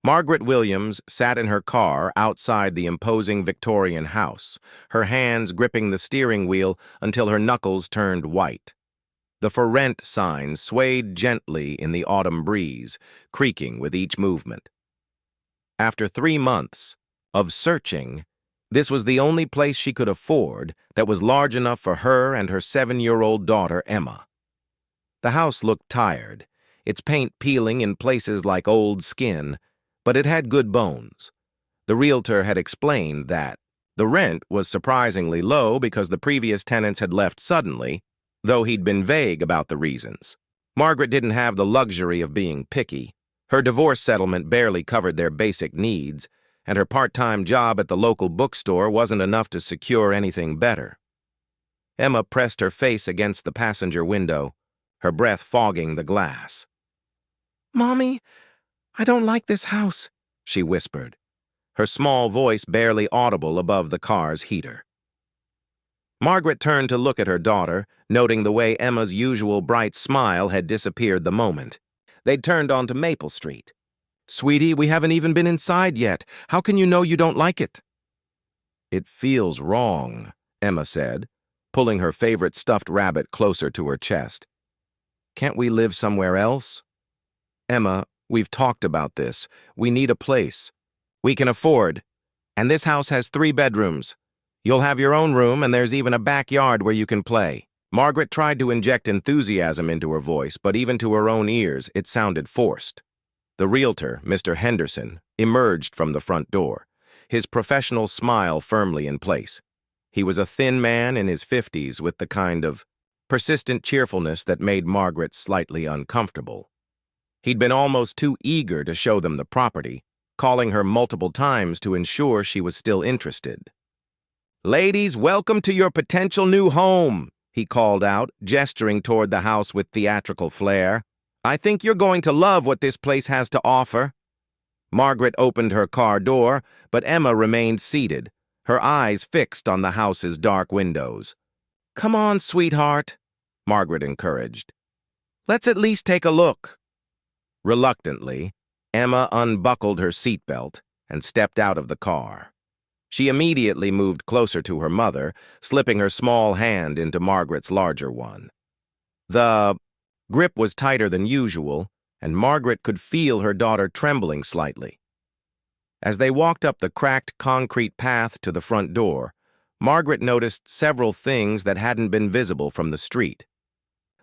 Margaret Williams sat in her car outside the imposing Victorian house, her hands gripping the steering wheel until her knuckles turned white. The for rent sign swayed gently in the autumn breeze, creaking with each movement. After 3 months of searching, this was the only place she could afford that was large enough for her and her 7-year-old daughter, Emma. The house looked tired, its paint peeling in places like old skin, but it had good bones. The realtor had explained that the rent was surprisingly low because the previous tenants had left suddenly, though he'd been vague about the reasons. Margaret didn't have the luxury of being picky. Her divorce settlement barely covered their basic needs, and her part-time job at the local bookstore wasn't enough to secure anything better. Emma pressed her face against the passenger window, her breath fogging the glass. "Mommy, I don't like this house," she whispered, her small voice barely audible above the car's heater. Margaret turned to look at her daughter, noting the way Emma's usual bright smile had disappeared the moment they'd turned onto Maple Street. "Sweetie, we haven't even been inside yet. How can you know you don't like it?" "It feels wrong," Emma said, pulling her favorite stuffed rabbit closer to her chest. "Can't we live somewhere else?" "Emma, we've talked about this. We need a place. We can afford. And this house has 3 bedrooms. You'll have your own room, and there's even a backyard where you can play." Margaret tried to inject enthusiasm into her voice, but even to her own ears, it sounded forced. The realtor, Mr. Henderson, emerged from the front door, his professional smile firmly in place. He was a thin man in his 50s with the kind of persistent cheerfulness that made Margaret slightly uncomfortable. He'd been almost too eager to show them the property, calling her multiple times to ensure she was still interested. "Ladies, welcome to your potential new home," he called out, gesturing toward the house with theatrical flair. "I think you're going to love what this place has to offer." Margaret opened her car door, but Emma remained seated, her eyes fixed on the house's dark windows. "Come on, sweetheart," Margaret encouraged. "Let's at least take a look." Reluctantly, Emma unbuckled her seatbelt and stepped out of the car. She immediately moved closer to her mother, slipping her small hand into Margaret's larger one. The grip was tighter than usual, and Margaret could feel her daughter trembling slightly. As they walked up the cracked concrete path to the front door, Margaret noticed several things that hadn't been visible from the street.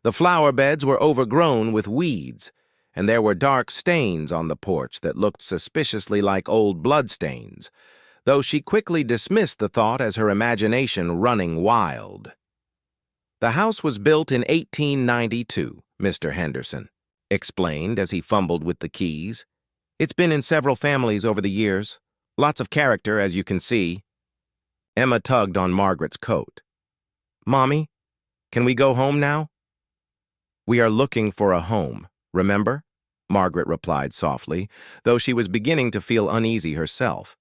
The flower beds were overgrown with weeds, and there were dark stains on the porch that looked suspiciously like old bloodstains, though she quickly dismissed the thought as her imagination running wild. "The house was built in 1892, Mr. Henderson explained as he fumbled with the keys. "It's been in several families over the years. Lots of character, as you can see." Emma tugged on Margaret's coat. "Mommy, can we go home now?" "We are looking for a home, remember?" Margaret replied softly, though she was beginning to feel uneasy herself.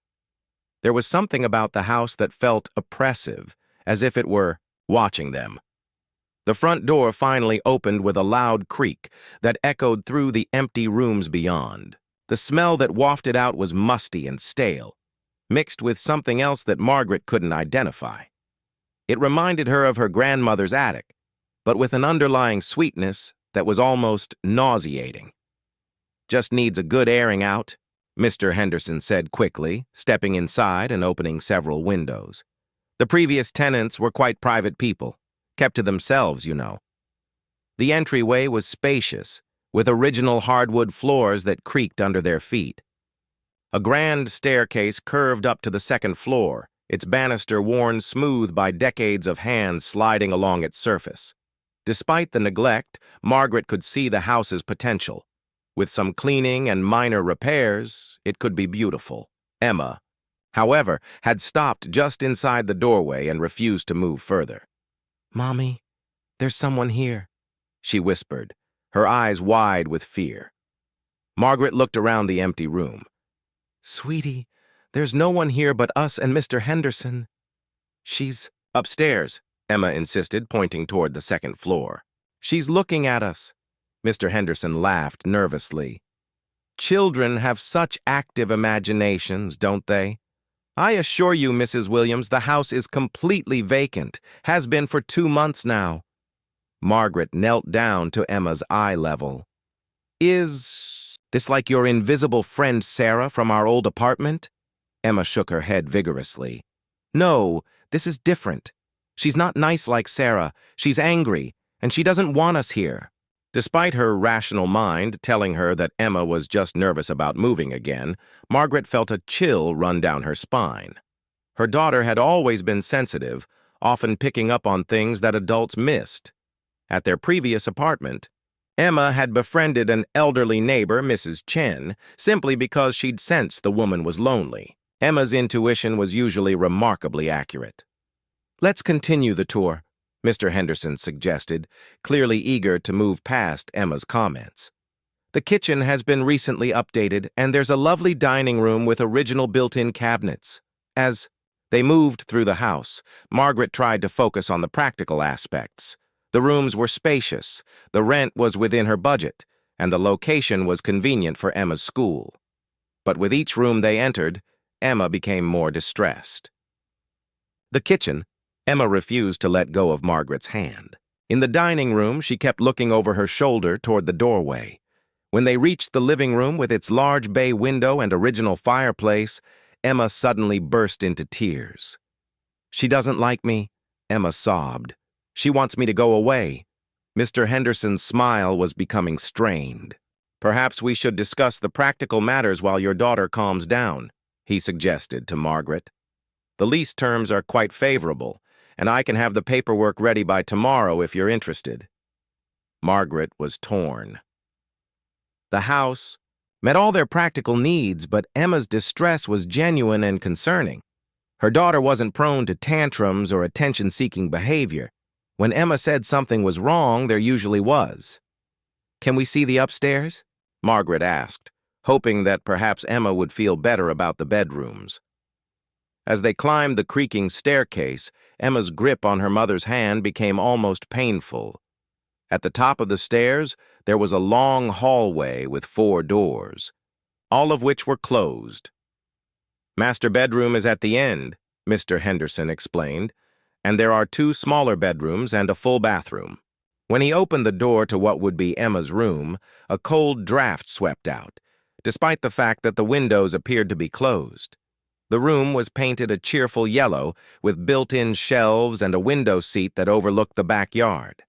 There was something about the house that felt oppressive, as if it were watching them. The front door finally opened with a loud creak that echoed through the empty rooms beyond. The smell that wafted out was musty and stale, mixed with something else that Margaret couldn't identify. It reminded her of her grandmother's attic, but with an underlying sweetness that was almost nauseating. "Just needs a good airing out," Mr. Henderson said quickly, stepping inside and opening several windows. "The previous tenants were quite private people, kept to themselves, you know." The entryway was spacious, with original hardwood floors that creaked under their feet. A grand staircase curved up to the second floor, its banister worn smooth by decades of hands sliding along its surface. Despite the neglect, Margaret could see the house's potential. With some cleaning and minor repairs, it could be beautiful. Emma, however, had stopped just inside the doorway and refused to move further. "Mommy, there's someone here," she whispered, her eyes wide with fear. Margaret looked around the empty room. "Sweetie, there's no one here but us and Mr. Henderson." "She's upstairs," Emma insisted, pointing toward the second floor. "She's looking at us." Mr. Henderson laughed nervously. Children have such active imaginations, don't they? I assure you, Mrs. Williams, the house is completely vacant, has been for 2 months now. Margaret knelt down to Emma's eye level. Is this like your invisible friend Sarah from our old apartment? Emma shook her head vigorously. No, this is different. She's not nice like Sarah. She's angry, and she doesn't want us here. Despite her rational mind telling her that Emma was just nervous about moving again, Margaret felt a chill run down her spine. Her daughter had always been sensitive, often picking up on things that adults missed. At their previous apartment, Emma had befriended an elderly neighbor, Mrs. Chen, simply because she'd sensed the woman was lonely. Emma's intuition was usually remarkably accurate. Let's continue the tour, Mr. Henderson suggested, clearly eager to move past Emma's comments. The kitchen has been recently updated, and there's a lovely dining room with original built-in cabinets. As they moved through the house, Margaret tried to focus on the practical aspects. The rooms were spacious, the rent was within her budget, and the location was convenient for Emma's school. But with each room they entered, Emma became more distressed. The kitchen, Emma refused to let go of Margaret's hand. In the dining room, she kept looking over her shoulder toward the doorway. When they reached the living room with its large bay window and original fireplace, Emma suddenly burst into tears. She doesn't like me, Emma sobbed. She wants me to go away. Mr. Henderson's smile was becoming strained. Perhaps we should discuss the practical matters while your daughter calms down, he suggested to Margaret. The lease terms are quite favorable, and I can have the paperwork ready by tomorrow if you're interested. Margaret was torn. The house met all their practical needs, but Emma's distress was genuine and concerning. Her daughter wasn't prone to tantrums or attention-seeking behavior. When Emma said something was wrong, there usually was. Can we see the upstairs? Margaret asked, hoping that perhaps Emma would feel better about the bedrooms. As they climbed the creaking staircase, Emma's grip on her mother's hand became almost painful. At the top of the stairs, there was a long hallway with 4 doors, all of which were closed. Master bedroom is at the end, Mr. Henderson explained, and there are 2 smaller bedrooms and a full bathroom. When he opened the door to what would be Emma's room, a cold draft swept out, despite the fact that the windows appeared to be closed. The room was painted a cheerful yellow with built-in shelves and a window seat that overlooked the backyard.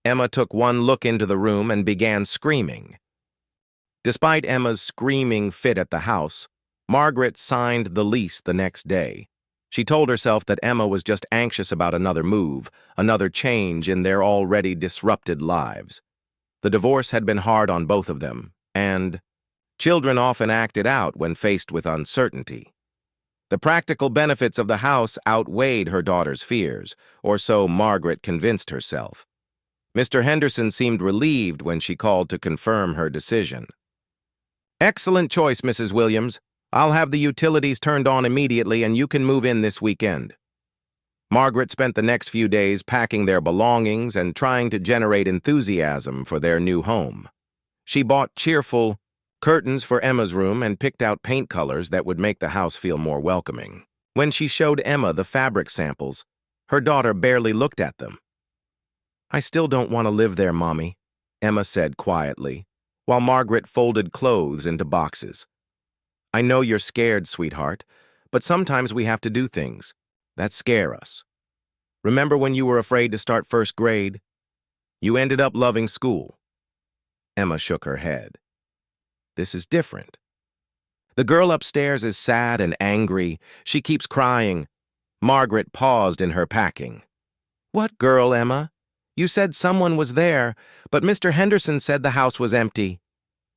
Emma took one look into the room and began screaming. Despite Emma's screaming fit at the house, Margaret signed the lease the next day. She told herself that Emma was just anxious about another move, another change in their already disrupted lives. The divorce had been hard on both of them, and children often acted out when faced with uncertainty. The practical benefits of the house outweighed her daughter's fears, or so Margaret convinced herself. Mr. Henderson seemed relieved when she called to confirm her decision. Excellent choice, Mrs. Williams. I'll have the utilities turned on immediately and you can move in this weekend. Margaret spent the next few days packing their belongings and trying to generate enthusiasm for their new home. She bought cheerful curtains for Emma's room and picked out paint colors that would make the house feel more welcoming. When she showed Emma the fabric samples, her daughter barely looked at them. I still don't want to live there, Mommy, Emma said quietly, while Margaret folded clothes into boxes. I know you're scared, sweetheart, but sometimes we have to do things that scare us. Remember when you were afraid to start first grade? You ended up loving school. Emma shook her head. This is different. The girl upstairs is sad and angry. She keeps crying. Margaret paused in her packing. What girl, Emma? You said someone was there, but Mr. Henderson said the house was empty.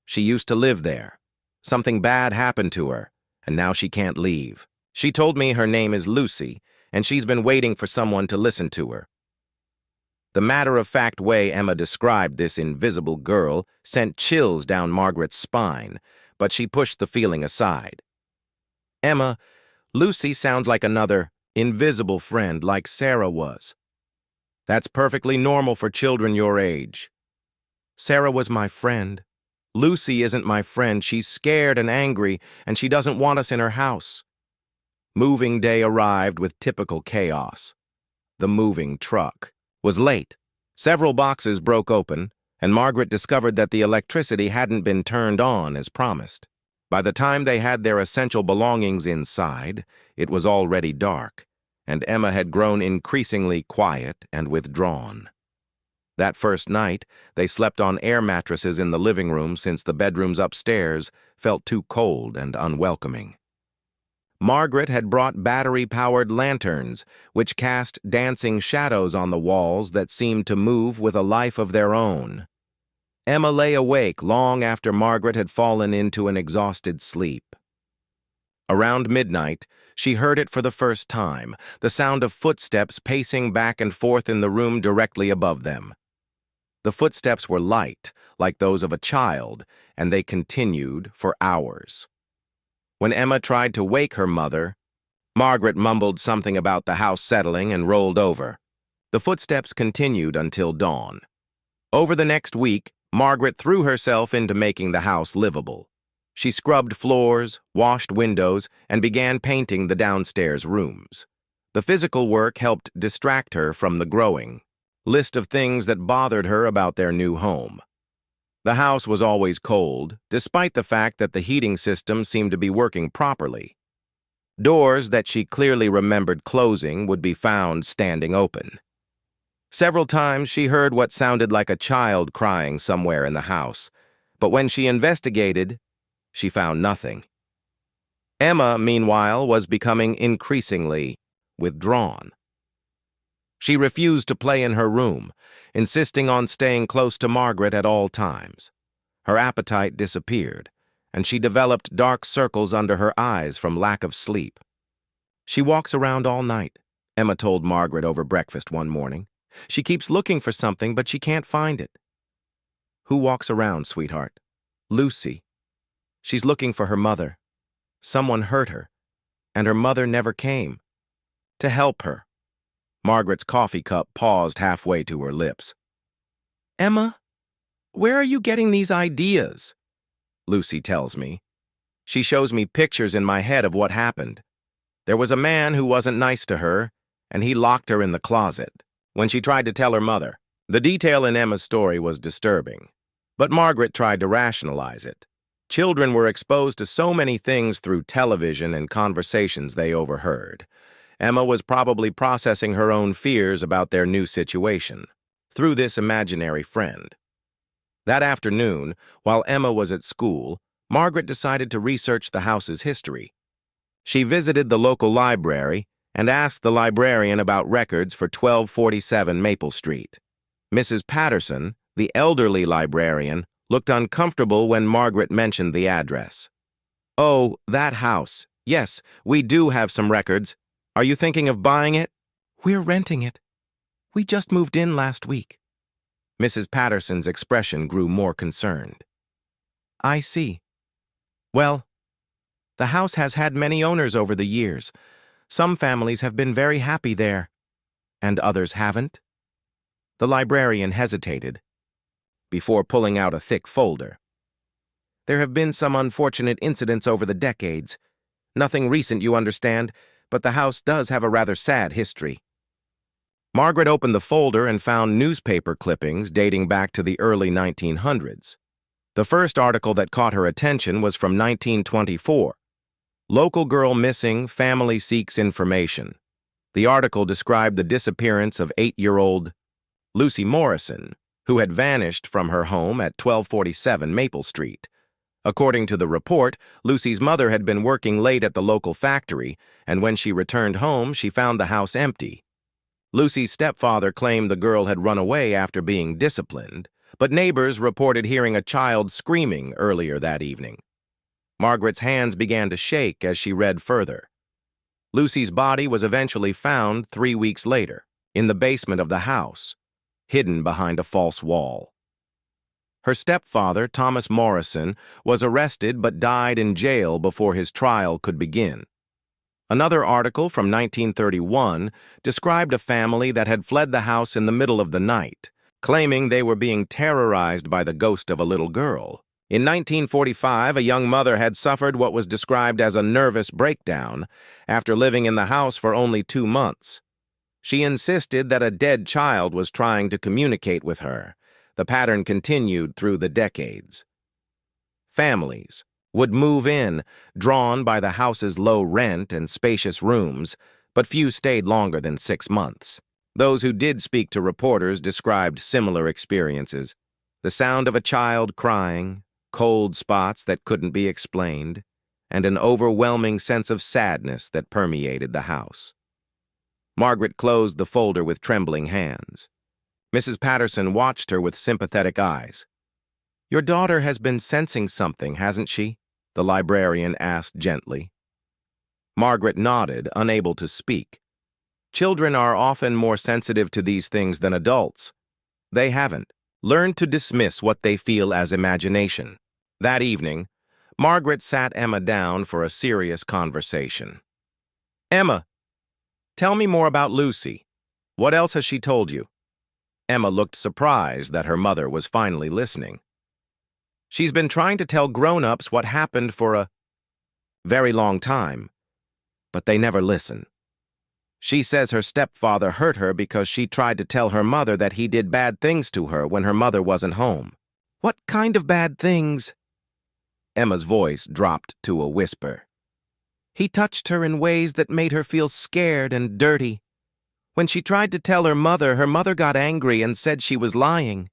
She used to live there. Something bad happened to her, and now she can't leave. She told me her name is Lucy, and she's been waiting for someone to listen to her. The matter-of-fact way Emma described this invisible girl sent chills down Margaret's spine, but she pushed the feeling aside. Emma, Lucy sounds like another invisible friend like Sarah was. That's perfectly normal for children your age. Sarah was my friend, Lucy isn't my friend. She's scared and angry, and she doesn't want us in her house. Moving day arrived with typical chaos. The moving truck was late. Several boxes broke open, and Margaret discovered that the electricity hadn't been turned on as promised. By the time they had their essential belongings inside, it was already dark, and Emma had grown increasingly quiet and withdrawn. That first night, they slept on air mattresses in the living room since the bedrooms upstairs felt too cold and unwelcoming. Margaret had brought battery-powered lanterns, which cast dancing shadows on the walls that seemed to move with a life of their own. Emma lay awake long after Margaret had fallen into an exhausted sleep. Around midnight, she heard it for the first time, the sound of footsteps pacing back and forth in the room directly above them. The footsteps were light, like those of a child, and they continued for hours. When Emma tried to wake her mother, Margaret mumbled something about the house settling and rolled over. The footsteps continued until dawn. Over the next week, Margaret threw herself into making the house livable. She scrubbed floors, washed windows, and began painting the downstairs rooms. The physical work helped distract her from the growing list of things that bothered her about their new home. The house was always cold, despite the fact that the heating system seemed to be working properly. Doors that she clearly remembered closing would be found standing open. Several times she heard what sounded like a child crying somewhere in the house, but when she investigated, she found nothing. Emma, meanwhile, was becoming increasingly withdrawn. She refused to play in her room, insisting on staying close to Margaret at all times. Her appetite disappeared, and she developed dark circles under her eyes from lack of sleep. "She walks around all night," Emma told Margaret over breakfast one morning. "She keeps looking for something, but she can't find it." "Who walks around, sweetheart?" "Lucy. She's looking for her mother. Someone hurt her, and her mother never came to help her." Margaret's coffee cup paused halfway to her lips. "Emma, where are you getting these ideas?" Lucy tells me. She shows me pictures in my head of what happened. There was a man who wasn't nice to her, and he locked her in the closet when she tried to tell her mother. The detail in Emma's story was disturbing, but Margaret tried to rationalize it. Children were exposed to so many things through television and conversations they overheard. Emma was probably processing her own fears about their new situation through this imaginary friend. That afternoon, while Emma was at school, Margaret decided to research the house's history. She visited the local library and asked the librarian about records for 1247 Maple Street. Mrs. Patterson, the elderly librarian, looked uncomfortable when Margaret mentioned the address. "Oh, that house. Yes, we do have some records. Are you thinking of buying it?" "We're renting it. We just moved in last week." Mrs. Patterson's expression grew more concerned. "I see. Well, the house has had many owners over the years. Some families have been very happy there, and others haven't." The librarian hesitated before pulling out a thick folder. "There have been some unfortunate incidents over the decades. Nothing recent, you understand, but the house does have a rather sad history." Margaret opened the folder and found newspaper clippings dating back to the early 1900s. The first article that caught her attention was from 1924. "Local girl missing, family seeks information." The article described the disappearance of 8-year-old Lucy Morrison, who had vanished from her home at 1247 Maple Street. According to the report, Lucy's mother had been working late at the local factory, and when she returned home, she found the house empty. Lucy's stepfather claimed the girl had run away after being disciplined, but neighbors reported hearing a child screaming earlier that evening. Margaret's hands began to shake as she read further. Lucy's body was eventually found 3 weeks later, in the basement of the house, hidden behind a false wall. Her stepfather, Thomas Morrison, was arrested but died in jail before his trial could begin. Another article from 1931 described a family that had fled the house in the middle of the night, claiming they were being terrorized by the ghost of a little girl. In 1945, a young mother had suffered what was described as a nervous breakdown after living in the house for only 2 months. She insisted that a dead child was trying to communicate with her. The pattern continued through the decades. Families would move in, drawn by the house's low rent and spacious rooms, but few stayed longer than 6 months. Those who did speak to reporters described similar experiences. The sound of a child crying, cold spots that couldn't be explained, and an overwhelming sense of sadness that permeated the house. Margaret closed the folder with trembling hands. Mrs. Patterson watched her with sympathetic eyes. "Your daughter has been sensing something, hasn't she?" the librarian asked gently. Margaret nodded, unable to speak. Children are often more sensitive to these things than adults. They haven't learned to dismiss what they feel as imagination. That evening, Margaret sat Emma down for a serious conversation. "Emma, tell me more about Lucy. What else has she told you?" Emma looked surprised that her mother was finally listening. "She's been trying to tell grown-ups what happened for a very long time, but they never listen. She says her stepfather hurt her because she tried to tell her mother that he did bad things to her when her mother wasn't home." "What kind of bad things?" Emma's voice dropped to a whisper. "He touched her in ways that made her feel scared and dirty. When she tried to tell her mother got angry and said she was lying.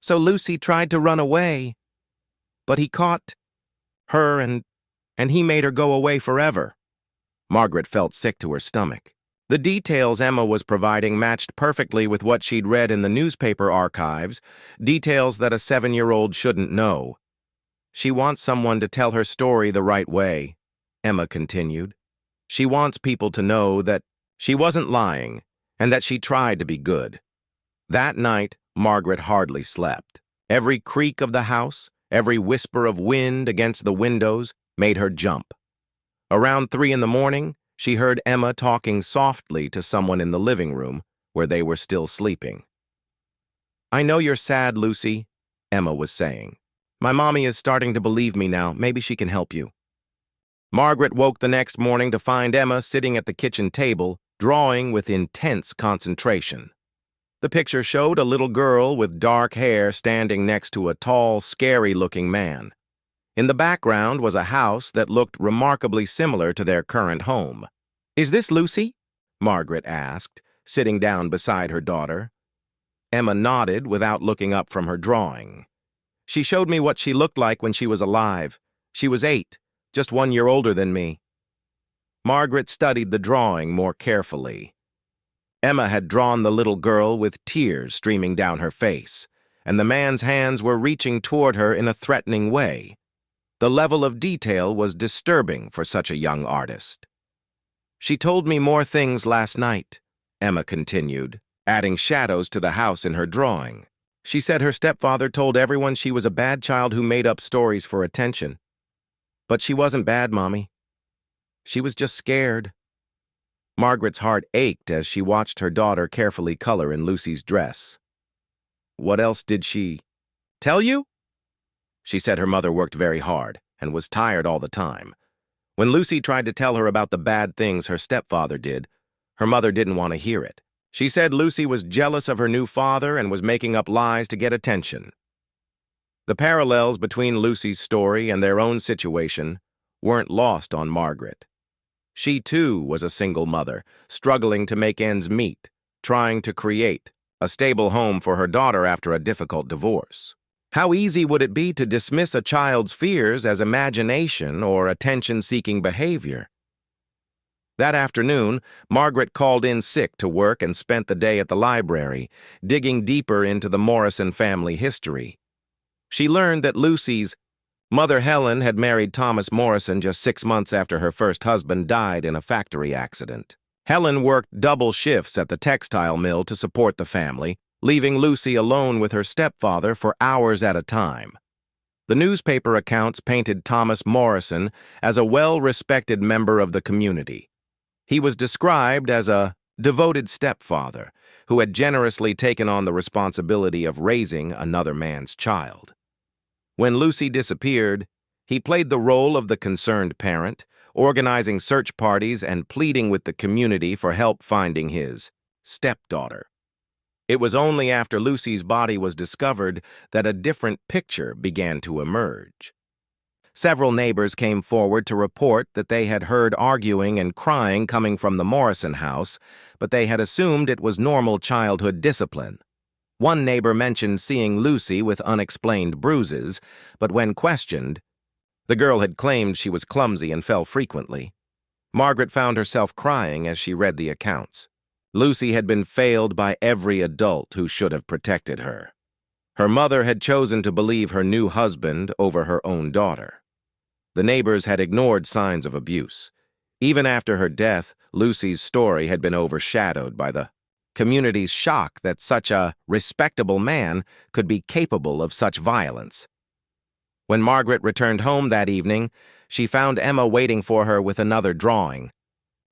So Lucy tried to run away, but he caught her and he made her go away forever." Margaret felt sick to her stomach. The details Emma was providing matched perfectly with what she'd read in the newspaper archives, details that a 7-year-old shouldn't know. "She wants someone to tell her story the right way," Emma continued. "She wants people to know that she wasn't lying and that she tried to be good." That night, Margaret hardly slept. Every creak of the house, every whisper of wind against the windows made her jump. Around 3 in the morning, she heard Emma talking softly to someone in the living room where they were still sleeping. "I know you're sad, Lucy," Emma was saying. "My mommy is starting to believe me now. Maybe she can help you." Margaret woke the next morning to find Emma sitting at the kitchen table, drawing with intense concentration. The picture showed a little girl with dark hair standing next to a tall, scary-looking man. In the background was a house that looked remarkably similar to their current home. "Is this Lucy?" Margaret asked, sitting down beside her daughter. Emma nodded without looking up from her drawing. "She showed me what she looked like when she was alive. She was 8, just 1 year older than me." Margaret studied the drawing more carefully. Emma had drawn the little girl with tears streaming down her face, and the man's hands were reaching toward her in a threatening way. The level of detail was disturbing for such a young artist. "She told me more things last night," Emma continued, adding shadows to the house in her drawing. "She said her stepfather told everyone she was a bad child who made up stories for attention. But she wasn't bad, Mommy. She was just scared." Margaret's heart ached as she watched her daughter carefully color in Lucy's dress. "What else did she tell you?" She said her mother worked very hard and was tired all the time. When Lucy tried to tell her about the bad things her stepfather did, her mother didn't want to hear it. She said Lucy was jealous of her new father and was making up lies to get attention. The parallels between Lucy's story and their own situation weren't lost on Margaret. She, too, was a single mother, struggling to make ends meet, trying to create a stable home for her daughter after a difficult divorce. How easy would it be to dismiss a child's fears as imagination or attention-seeking behavior? That afternoon, Margaret called in sick to work and spent the day at the library, digging deeper into the Morrison family history. She learned that Lucy's mother, Helen, had married Thomas Morrison just 6 months after her first husband died in a factory accident. Helen worked double shifts at the textile mill to support the family, leaving Lucy alone with her stepfather for hours at a time. The newspaper accounts painted Thomas Morrison as a well-respected member of the community. He was described as a devoted stepfather who had generously taken on the responsibility of raising another man's child. When Lucy disappeared, he played the role of the concerned parent, organizing search parties and pleading with the community for help finding his stepdaughter. It was only after Lucy's body was discovered that a different picture began to emerge. Several neighbors came forward to report that they had heard arguing and crying coming from the Morrison house, but they had assumed it was normal childhood discipline. One neighbor mentioned seeing Lucy with unexplained bruises, but when questioned, the girl had claimed she was clumsy and fell frequently. Margaret found herself crying as she read the accounts. Lucy had been failed by every adult who should have protected her. Her mother had chosen to believe her new husband over her own daughter. The neighbors had ignored signs of abuse. Even after her death, Lucy's story had been overshadowed by the community's shock that such a respectable man could be capable of such violence. When Margaret returned home that evening, she found Emma waiting for her with another drawing.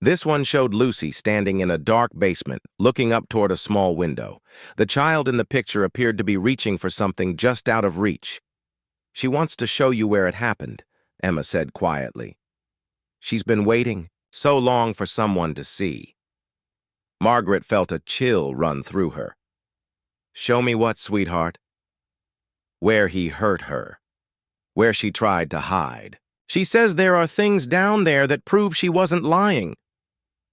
This one showed Lucy standing in a dark basement, looking up toward a small window. The child in the picture appeared to be reaching for something just out of reach. "She wants to show you where it happened," Emma said quietly. "She's been waiting so long for someone to see." Margaret felt a chill run through her. "Show me what, sweetheart?" "Where he hurt her. Where she tried to hide. She says there are things down there that prove she wasn't lying."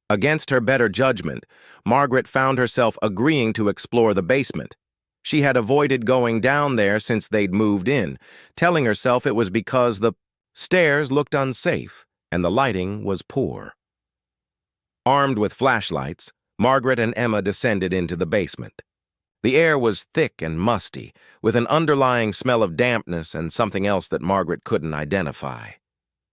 Against her better judgment, Margaret found herself agreeing to explore the basement. She had avoided going down there since they'd moved in, telling herself it was because the stairs looked unsafe and the lighting was poor. Armed with flashlights, Margaret and Emma descended into the basement. The air was thick and musty, with an underlying smell of dampness and something else that Margaret couldn't identify.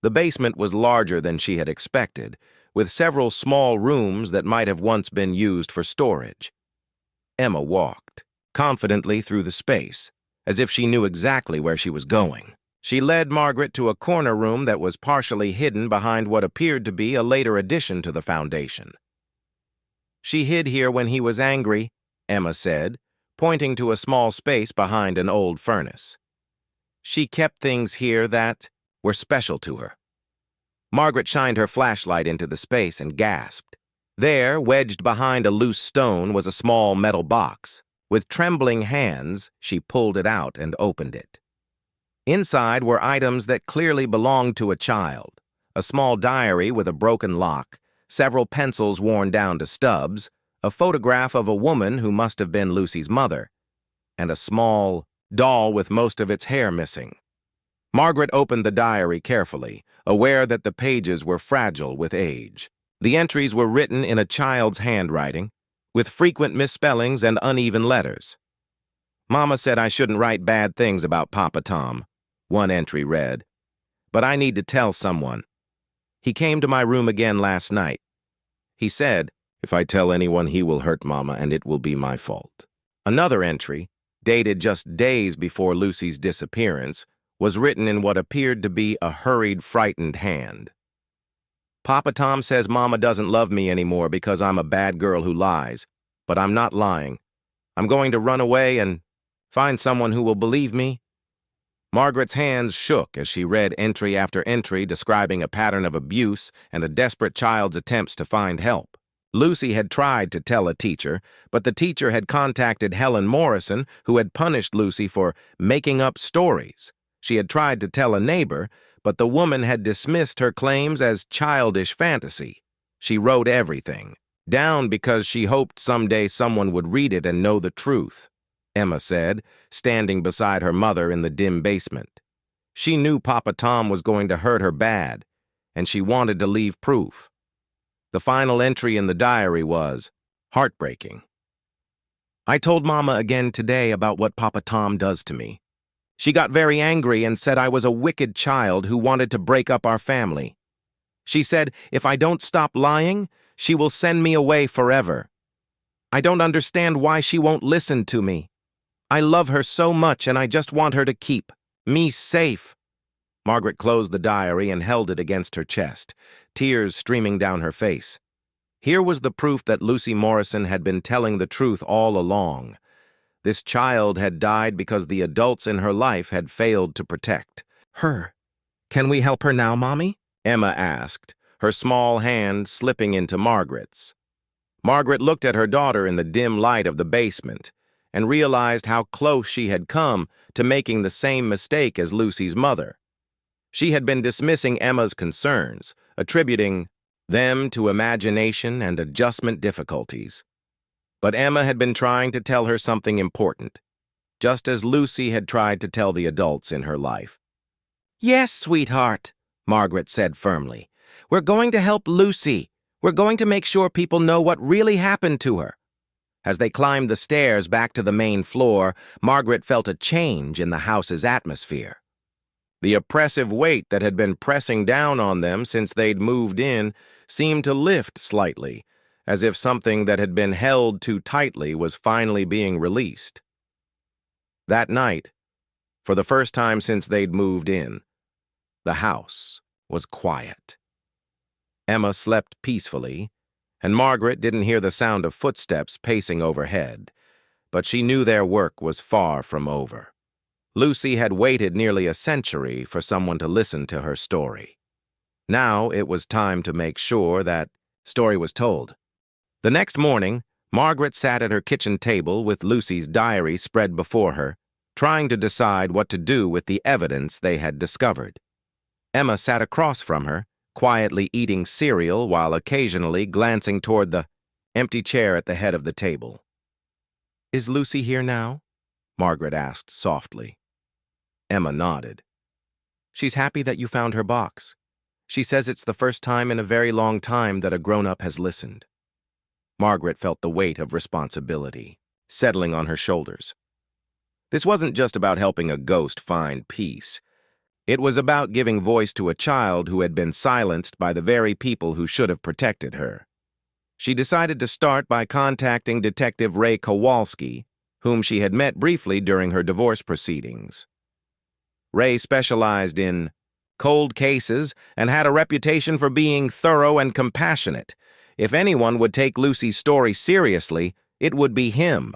The basement was larger than she had expected, with several small rooms that might have once been used for storage. Emma walked confidently through the space, as if she knew exactly where she was going. She led Margaret to a corner room that was partially hidden behind what appeared to be a later addition to the foundation. "She hid here when he was angry," Emma said, pointing to a small space behind an old furnace. "She kept things here that were special to her." Margaret shined her flashlight into the space and gasped. There, wedged behind a loose stone, was a small metal box. With trembling hands, she pulled it out and opened it. Inside were items that clearly belonged to a child: a small diary with a broken lock, several pencils worn down to stubs, a photograph of a woman who must have been Lucy's mother, and a small doll with most of its hair missing. Margaret opened the diary carefully, aware that the pages were fragile with age. The entries were written in a child's handwriting, with frequent misspellings and uneven letters. "Mama said I shouldn't write bad things about Papa Tom," one entry read, "but I need to tell someone. He came to my room again last night. He said, if I tell anyone, he will hurt Mama and it will be my fault." Another entry, dated just days before Lucy's disappearance, was written in what appeared to be a hurried, frightened hand. "Papa Tom says Mama doesn't love me anymore because I'm a bad girl who lies, but I'm not lying. I'm going to run away and find someone who will believe me." Margaret's hands shook as she read entry after entry describing a pattern of abuse and a desperate child's attempts to find help. Lucy had tried to tell a teacher, but the teacher had contacted Helen Morrison, who had punished Lucy for making up stories. She had tried to tell a neighbor, but the woman had dismissed her claims as childish fantasy. She wrote everything down because she hoped someday someone would read it and know the truth, Emma said, standing beside her mother in the dim basement. She knew Papa Tom was going to hurt her bad, and she wanted to leave proof. The final entry in the diary was heartbreaking. "I told Mama again today about what Papa Tom does to me. She got very angry and said I was a wicked child who wanted to break up our family. She said if I don't stop lying, she will send me away forever. I don't understand why she won't listen to me. I love her so much and I just want her to keep me safe." Margaret closed the diary and held it against her chest, tears streaming down her face. Here was the proof that Lucy Morrison had been telling the truth all along. This child had died because the adults in her life had failed to protect her. "Can we help her now, Mommy?" Emma asked, her small hand slipping into Margaret's. Margaret looked at her daughter in the dim light of the basement and realized how close she had come to making the same mistake as Lucy's mother. She had been dismissing Emma's concerns, attributing them to imagination and adjustment difficulties. But Emma had been trying to tell her something important, just as Lucy had tried to tell the adults in her life. "Yes, sweetheart," Margaret said firmly. "We're going to help Lucy. We're going to make sure people know what really happened to her." As they climbed the stairs back to the main floor, Margaret felt a change in the house's atmosphere. The oppressive weight that had been pressing down on them since they'd moved in seemed to lift slightly, as if something that had been held too tightly was finally being released. That night, for the first time since they'd moved in, the house was quiet. Emma slept peacefully, and Margaret didn't hear the sound of footsteps pacing overhead, but she knew their work was far from over. Lucy had waited nearly a century for someone to listen to her story. Now it was time to make sure that story was told. The next morning, Margaret sat at her kitchen table with Lucy's diary spread before her, trying to decide what to do with the evidence they had discovered. Emma sat across from her, quietly eating cereal while occasionally glancing toward the empty chair at the head of the table. "Is Lucy here now?" Margaret asked softly. Emma nodded. "She's happy that you found her box. She says it's the first time in a very long time that a grown-up has listened." Margaret felt the weight of responsibility settling on her shoulders. This wasn't just about helping a ghost find peace. It was about giving voice to a child who had been silenced by the very people who should have protected her. She decided to start by contacting Detective Ray Kowalski, whom she had met briefly during her divorce proceedings. Ray specialized in cold cases and had a reputation for being thorough and compassionate. If anyone would take Lucy's story seriously, it would be him.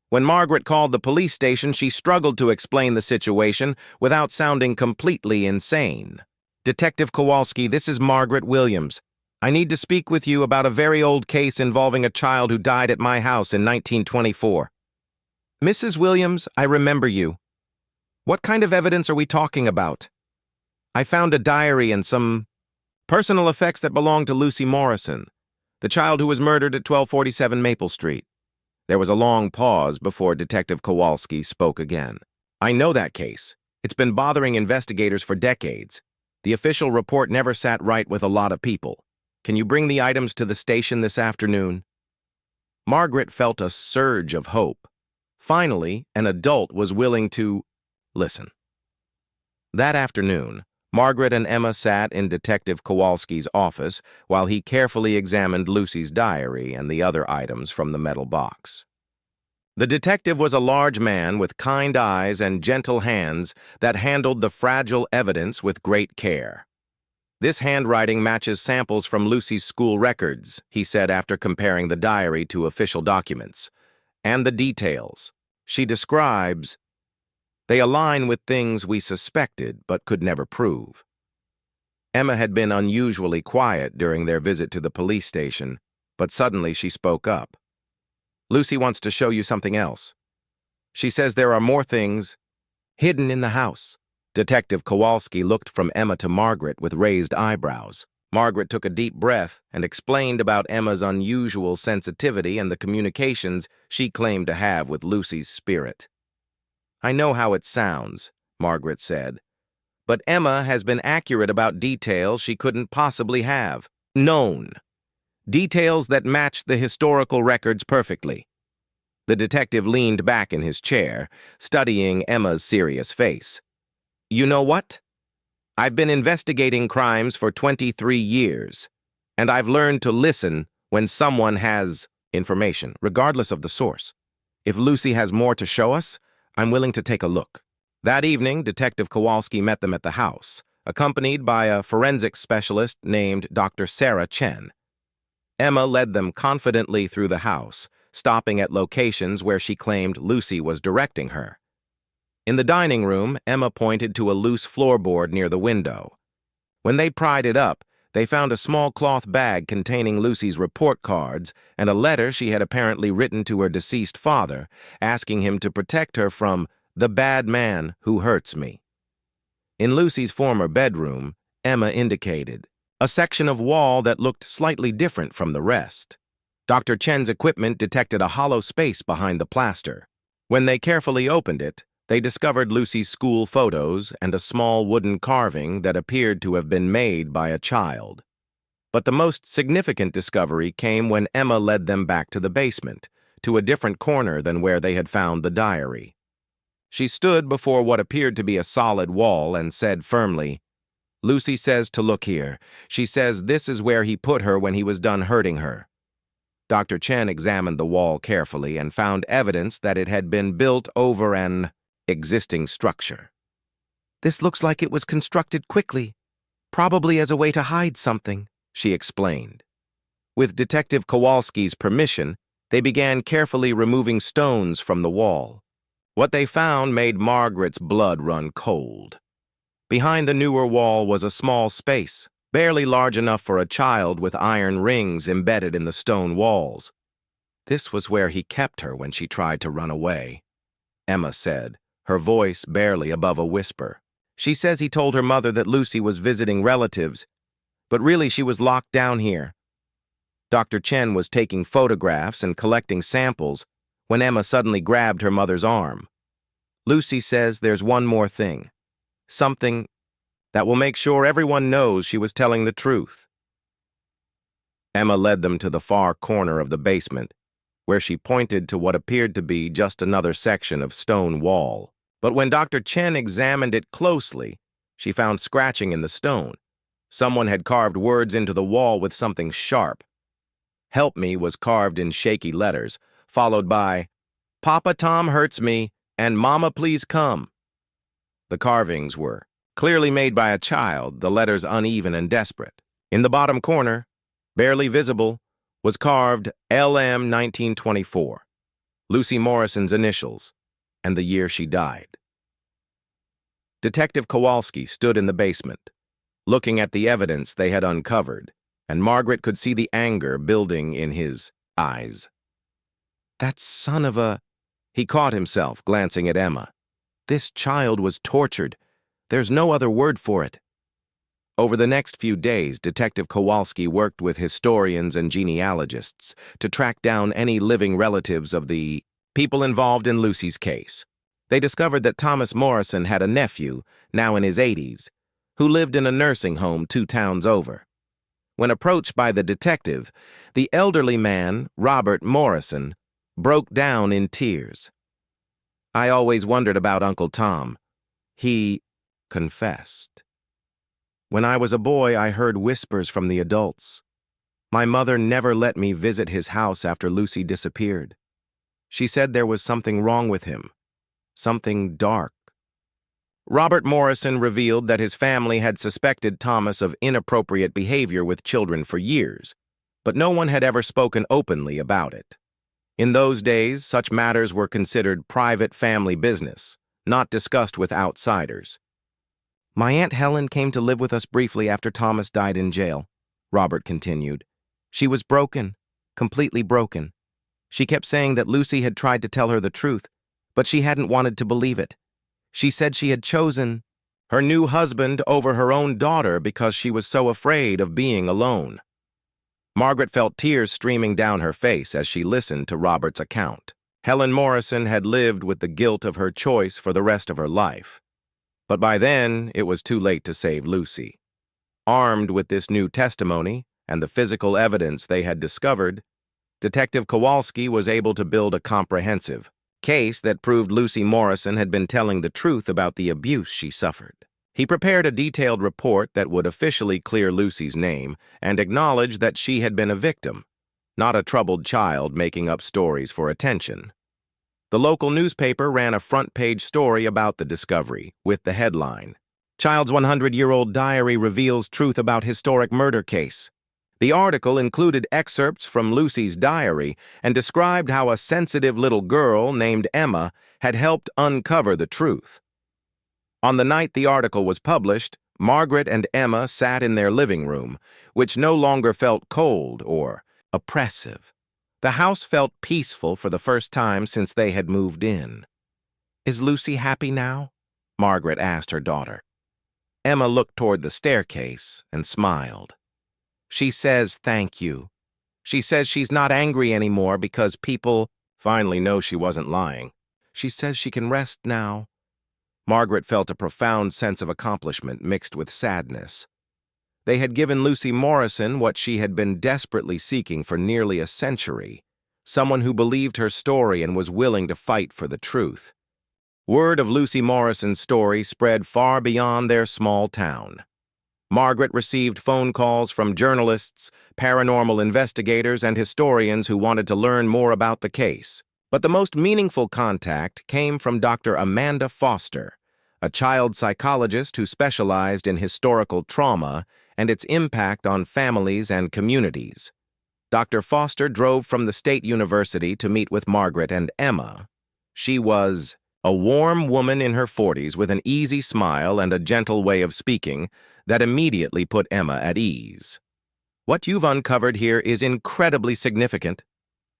When Margaret called the police station, she struggled to explain the situation without sounding completely insane. "Detective Kowalski, this is Margaret Williams. I need to speak with you about a very old case involving a child who died at my house in 1924. "Mrs. Williams, I remember you. What kind of evidence are we talking about?" "I found a diary and some personal effects that belong to Lucy Morrison, the child who was murdered at 1247 Maple Street." There was a long pause before Detective Kowalski spoke again. "I know that case. It's been bothering investigators for decades. The official report never sat right with a lot of people. Can you bring the items to the station this afternoon?" Margaret felt a surge of hope. Finally, an adult was willing to listen. That afternoon, Margaret and Emma sat in Detective Kowalski's office while he carefully examined Lucy's diary and the other items from the metal box. The detective was a large man with kind eyes and gentle hands that handled the fragile evidence with great care. "This handwriting matches samples from Lucy's school records," he said after comparing the diary to official documents. "And the details she describes, they align with things we suspected but could never prove." Emma had been unusually quiet during their visit to the police station, but suddenly she spoke up. "Lucy wants to show you something else. She says there are more things hidden in the house." Detective Kowalski looked from Emma to Margaret with raised eyebrows. Margaret took a deep breath and explained about Emma's unusual sensitivity and the communications she claimed to have with Lucy's spirit. "I know how it sounds," Margaret said, "but Emma has been accurate about details she couldn't possibly have known. Details that match the historical records perfectly." The detective leaned back in his chair, studying Emma's serious face. "You know what? I've been investigating crimes for 23 years, and I've learned to listen when someone has information, regardless of the source. If Lucy has more to show us, I'm willing to take a look." That evening, Detective Kowalski met them at the house, accompanied by a forensics specialist named Dr. Sarah Chen. Emma led them confidently through the house, stopping at locations where she claimed Lucy was directing her. In the dining room, Emma pointed to a loose floorboard near the window. When they pried it up, they found a small cloth bag containing Lucy's report cards and a letter she had apparently written to her deceased father, asking him to protect her from the bad man who hurts me. In Lucy's former bedroom, Emma indicated a section of wall that looked slightly different from the rest. Dr. Chen's equipment detected a hollow space behind the plaster. When they carefully opened it, they discovered Lucy's school photos and a small wooden carving that appeared to have been made by a child. But the most significant discovery came when Emma led them back to the basement, to a different corner than where they had found the diary. She stood before what appeared to be a solid wall and said firmly, "Lucy says to look here. She says this is where he put her when he was done hurting her." Dr. Chen examined the wall carefully and found evidence that it had been built over an existing structure. "This looks like it was constructed quickly, probably as a way to hide something," she explained. With Detective Kowalski's permission, they began carefully removing stones from the wall. What they found made Margaret's blood run cold. Behind the newer wall was a small space, barely large enough for a child, with iron rings embedded in the stone walls. "This was where he kept her when she tried to run away," Emma said, her voice barely above a whisper. "She says he told her mother that Lucy was visiting relatives, but really she was locked down here." Dr. Chen was taking photographs and collecting samples when Emma suddenly grabbed her mother's arm. "Lucy says there's one more thing. Something that will make sure everyone knows she was telling the truth." Emma led them to the far corner of the basement, where she pointed to what appeared to be just another section of stone wall. But when Dr. Chen examined it closely, she found scratching in the stone. Someone had carved words into the wall with something sharp. "Help me" was carved in shaky letters, followed by "Papa Tom hurts me" and "Mama please come." The carvings were clearly made by a child, the letters uneven and desperate. In the bottom corner, barely visible, was carved LM 1924, Lucy Morrison's initials, and the year she died. Detective Kowalski stood in the basement, looking at the evidence they had uncovered, and Margaret could see the anger building in his eyes. "That son of a—" He caught himself, glancing at Emma. "This child was tortured. There's no other word for it." Over the next few days, Detective Kowalski worked with historians and genealogists to track down any living relatives of the people involved in Lucy's case. They discovered that Thomas Morrison had a nephew, now in his 80s, who lived in a nursing home 2 towns over. When approached by the detective, the elderly man, Robert Morrison, broke down in tears. "I always wondered about Uncle Tom," he confessed. "When I was a boy, I heard whispers from the adults. My mother never let me visit his house after Lucy disappeared. She said there was something wrong with him, something dark." Robert Morrison revealed that his family had suspected Thomas of inappropriate behavior with children for years, but no one had ever spoken openly about it. In those days, such matters were considered private family business, not discussed with outsiders. "My Aunt Helen came to live with us briefly after Thomas died in jail," Robert continued. "She was broken, completely broken. She kept saying that Lucy had tried to tell her the truth, but she hadn't wanted to believe it. She said she had chosen her new husband over her own daughter because she was so afraid of being alone." Margaret felt tears streaming down her face as she listened to Robert's account. Helen Morrison had lived with the guilt of her choice for the rest of her life. But by then, it was too late to save Lucy. Armed with this new testimony and the physical evidence they had discovered, Detective Kowalski was able to build a comprehensive case that proved Lucy Morrison had been telling the truth about the abuse she suffered. He prepared a detailed report that would officially clear Lucy's name and acknowledge that she had been a victim, not a troubled child making up stories for attention. The local newspaper ran a front-page story about the discovery, with the headline, "Child's 100-year-old diary reveals truth about historic murder case." The article included excerpts from Lucy's diary and described how a sensitive little girl named Emma had helped uncover the truth. On the night the article was published, Margaret and Emma sat in their living room, which no longer felt cold or oppressive. The house felt peaceful for the first time since they had moved in. "Is Lucy happy now?" Margaret asked her daughter. Emma looked toward the staircase and smiled. "She says thank you. She says she's not angry anymore because people finally know she wasn't lying. She says she can rest now." Margaret felt a profound sense of accomplishment mixed with sadness. They had given Lucy Morrison what she had been desperately seeking for nearly a century, someone who believed her story and was willing to fight for the truth. Word of Lucy Morrison's story spread far beyond their small town. Margaret received phone calls from journalists, paranormal investigators, and historians who wanted to learn more about the case. But the most meaningful contact came from Dr. Amanda Foster, a child psychologist who specialized in historical trauma and its impact on families and communities. Dr. Foster drove from the State University to meet with Margaret and Emma. She was a warm woman in her 40s with an easy smile and a gentle way of speaking that immediately put Emma at ease. "What you've uncovered here is incredibly significant,"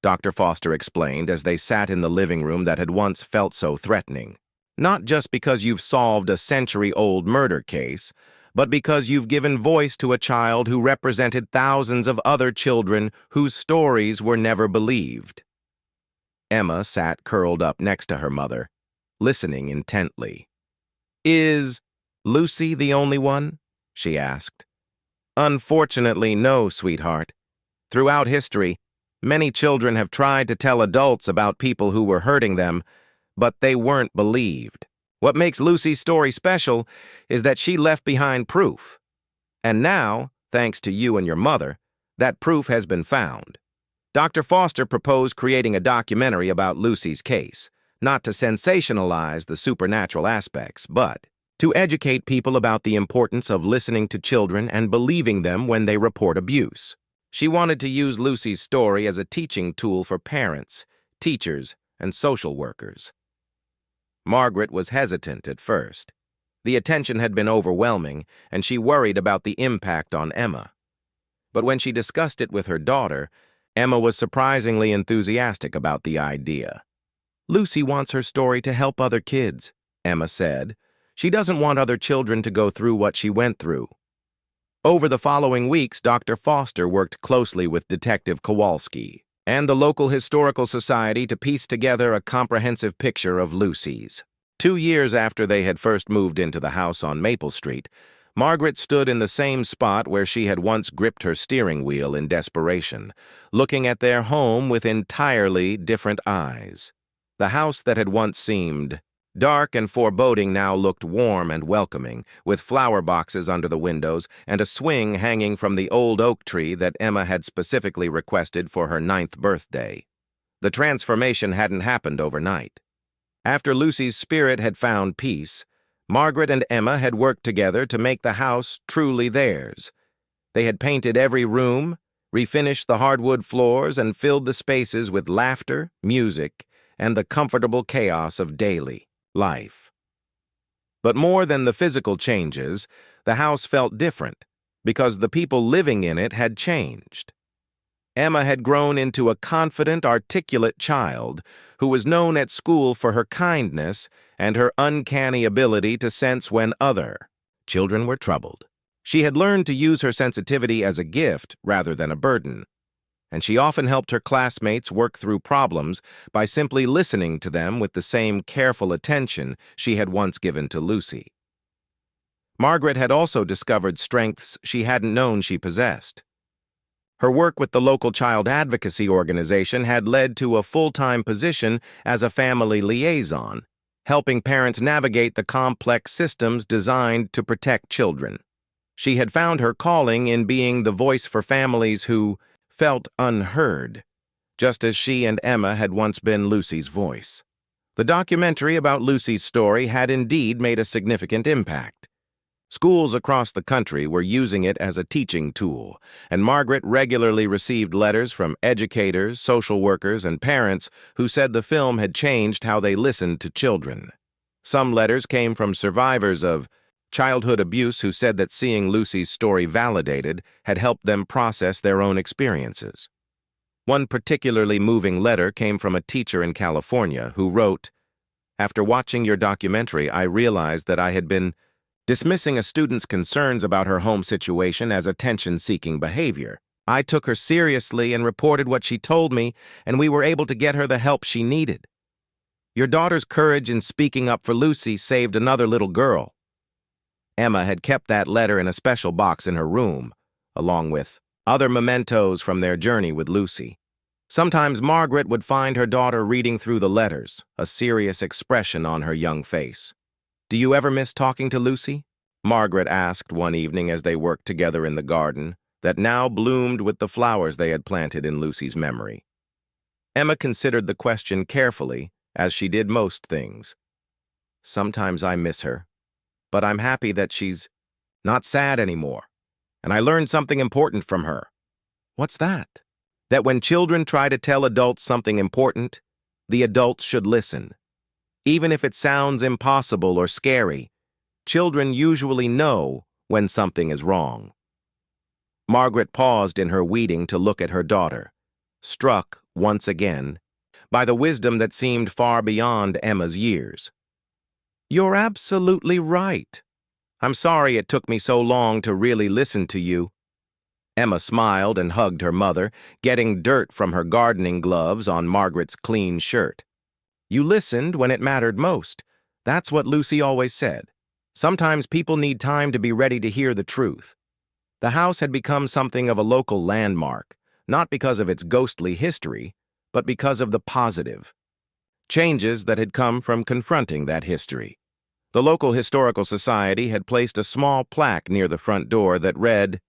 Dr. Foster explained as they sat in the living room that had once felt so threatening. "Not just because you've solved a century-old murder case, but because you've given voice to a child who represented thousands of other children whose stories were never believed." Emma sat curled up next to her mother, listening intently. "Is Lucy the only one?" she asked. "Unfortunately, no, sweetheart. Throughout history, many children have tried to tell adults about people who were hurting them, but they weren't believed. What makes Lucy's story special is that she left behind proof. And now, thanks to you and your mother, that proof has been found." Dr. Foster proposed creating a documentary about Lucy's case, not to sensationalize the supernatural aspects, but to educate people about the importance of listening to children and believing them when they report abuse. She wanted to use Lucy's story as a teaching tool for parents, teachers, and social workers. Margaret was hesitant at first. The attention had been overwhelming, and she worried about the impact on Emma. But when she discussed it with her daughter, Emma was surprisingly enthusiastic about the idea. "Lucy wants her story to help other kids," Emma said. "She doesn't want other children to go through what she went through." Over the following weeks, Dr. Foster worked closely with Detective Kowalski and the local historical society to piece together a comprehensive picture of Lucy's. 2 years after they had first moved into the house on Maple Street, Margaret stood in the same spot where she had once gripped her steering wheel in desperation, looking at their home with entirely different eyes. The house that had once seemed dark and foreboding now looked warm and welcoming, with flower boxes under the windows and a swing hanging from the old oak tree that Emma had specifically requested for her 9th birthday. The transformation hadn't happened overnight. After Lucy's spirit had found peace, Margaret and Emma had worked together to make the house truly theirs. They had painted every room, refinished the hardwood floors, and filled the spaces with laughter, music, and the comfortable chaos of daily life. But more than the physical changes, the house felt different because the people living in it had changed. Emma had grown into a confident, articulate child who was known at school for her kindness and her uncanny ability to sense when other children were troubled. She had learned to use her sensitivity as a gift rather than a burden, and she often helped her classmates work through problems by simply listening to them with the same careful attention she had once given to Lucy. Margaret had also discovered strengths she hadn't known she possessed. Her work with the local child advocacy organization had led to a full-time position as a family liaison, helping parents navigate the complex systems designed to protect children. She had found her calling in being the voice for families who felt unheard, just as she and Emma had once been Lucy's voice. The documentary about Lucy's story had indeed made a significant impact. Schools across the country were using it as a teaching tool, and Margaret regularly received letters from educators, social workers, and parents who said the film had changed how they listened to children. Some letters came from survivors of childhood abuse who said that seeing Lucy's story validated had helped them process their own experiences. One particularly moving letter came from a teacher in California who wrote, "After watching your documentary, I realized that I had been dismissing a student's concerns about her home situation as attention-seeking behavior. I took her seriously and reported what she told me, and we were able to get her the help she needed. Your daughter's courage in speaking up for Lucy saved another little girl." Emma had kept that letter in a special box in her room, along with other mementos from their journey with Lucy. Sometimes Margaret would find her daughter reading through the letters, a serious expression on her young face. "Do you ever miss talking to Lucy?" Margaret asked one evening as they worked together in the garden that now bloomed with the flowers they had planted in Lucy's memory. Emma considered the question carefully, as she did most things. "Sometimes I miss her, but I'm happy that she's not sad anymore, and I learned something important from her." "What's that?" "That when children try to tell adults something important, the adults should listen. Even if it sounds impossible or scary, children usually know when something is wrong." Margaret paused in her weeding to look at her daughter, struck, once again, by the wisdom that seemed far beyond Emma's years. "You're absolutely right. I'm sorry it took me so long to really listen to you." Emma smiled and hugged her mother, getting dirt from her gardening gloves on Margaret's clean shirt. "You listened when it mattered most. That's what Lucy always said. Sometimes people need time to be ready to hear the truth." The house had become something of a local landmark, not because of its ghostly history, but because of the positive changes that had come from confronting that history. The local historical society had placed a small plaque near the front door that read,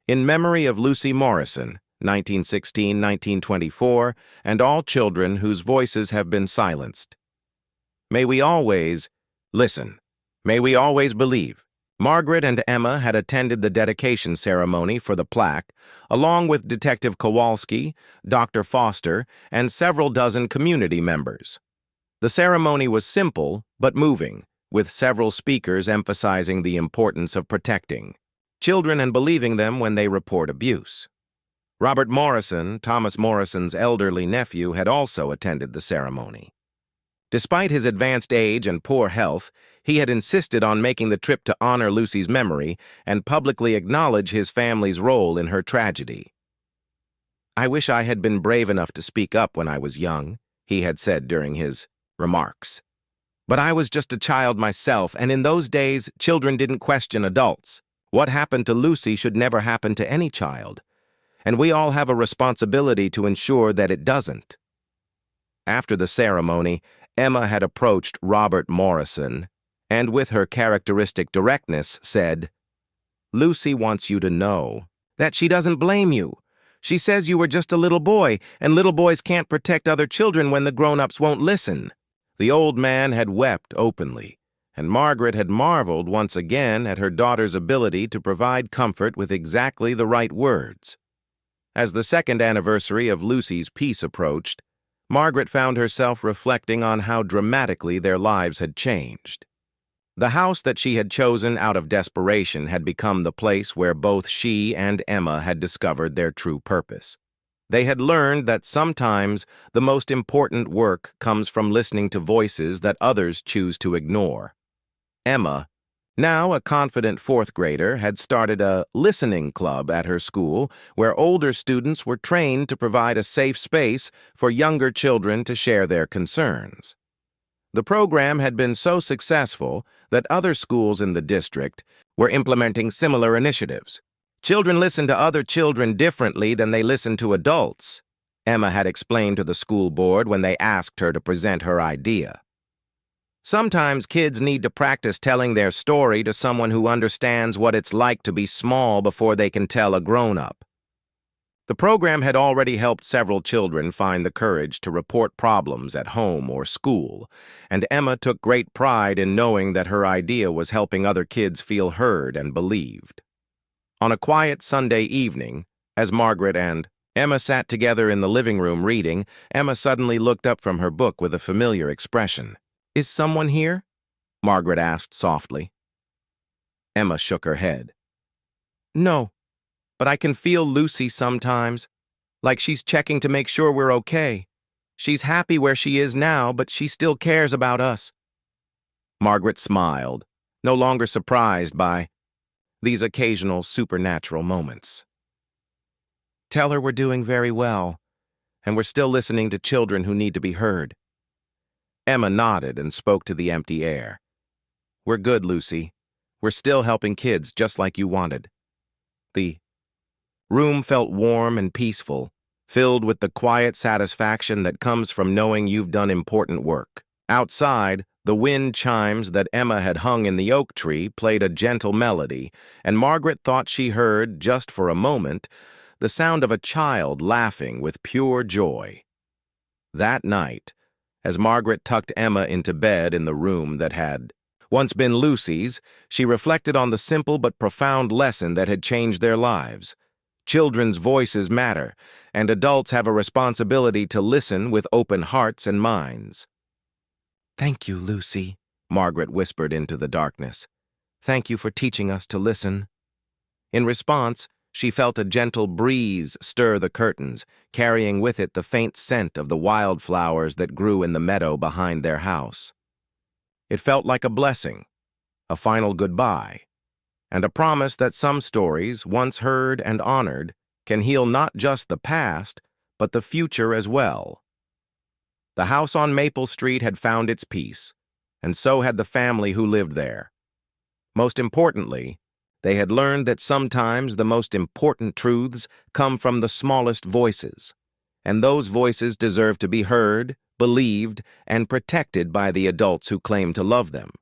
"In memory of Lucy Morrison, 1916-1924, and all children whose voices have been silenced. May we always listen. May we always believe." Margaret and Emma had attended the dedication ceremony for the plaque, along with Detective Kowalski, Dr. Foster, and several dozen community members. The ceremony was simple but moving, with several speakers emphasizing the importance of protecting children and believing them when they report abuse. Robert Morrison, Thomas Morrison's elderly nephew, had also attended the ceremony. Despite his advanced age and poor health, he had insisted on making the trip to honor Lucy's memory and publicly acknowledge his family's role in her tragedy. "I wish I had been brave enough to speak up when I was young," he had said during his remarks. "But I was just a child myself, and in those days, children didn't question adults. What happened to Lucy should never happen to any child, and we all have a responsibility to ensure that it doesn't." After the ceremony, Emma had approached Robert Morrison and, with her characteristic directness, said, "Lucy wants you to know that she doesn't blame you. She says you were just a little boy, and little boys can't protect other children when the grown-ups won't listen." The old man had wept openly, and Margaret had marveled once again at her daughter's ability to provide comfort with exactly the right words. As the second anniversary of Lucy's peace approached, Margaret found herself reflecting on how dramatically their lives had changed. The house that she had chosen out of desperation had become the place where both she and Emma had discovered their true purpose. They had learned that sometimes the most important work comes from listening to voices that others choose to ignore. Emma, now a confident fourth grader, had started a listening club at her school where older students were trained to provide a safe space for younger children to share their concerns. The program had been so successful that other schools in the district were implementing similar initiatives. Children listen to other children differently than they listen to adults, Emma had explained to the school board when they asked her to present her idea. Sometimes kids need to practice telling their story to someone who understands what it's like to be small before they can tell a grown-up. The program had already helped several children find the courage to report problems at home or school, and Emma took great pride in knowing that her idea was helping other kids feel heard and believed. On a quiet Sunday evening, as Margaret and Emma sat together in the living room reading, Emma suddenly looked up from her book with a familiar expression. "Is someone here?" Margaret asked softly. Emma shook her head. "No, but I can feel Lucy sometimes, like she's checking to make sure we're okay. She's happy where she is now, but she still cares about us." Margaret smiled, no longer surprised by these occasional supernatural moments. "Tell her we're doing very well, and we're still listening to children who need to be heard." Emma nodded and spoke to the empty air. "We're good, Lucy. We're still helping kids just like you wanted." The room felt warm and peaceful, filled with the quiet satisfaction that comes from knowing you've done important work. Outside, the wind chimes that Emma had hung in the oak tree played a gentle melody, and Margaret thought she heard, just for a moment, the sound of a child laughing with pure joy. That night, as Margaret tucked Emma into bed in the room that had once been Lucy's, she reflected on the simple but profound lesson that had changed their lives. Children's voices matter, and adults have a responsibility to listen with open hearts and minds. "Thank you, Lucy," Margaret whispered into the darkness. "Thank you for teaching us to listen." In response, she felt a gentle breeze stir the curtains, carrying with it the faint scent of the wildflowers that grew in the meadow behind their house. It felt like a blessing, a final goodbye, and a promise that some stories, once heard and honored, can heal not just the past, but the future as well. The house on Maple Street had found its peace, and so had the family who lived there. Most importantly, they had learned that sometimes the most important truths come from the smallest voices, and those voices deserve to be heard, believed, and protected by the adults who claim to love them.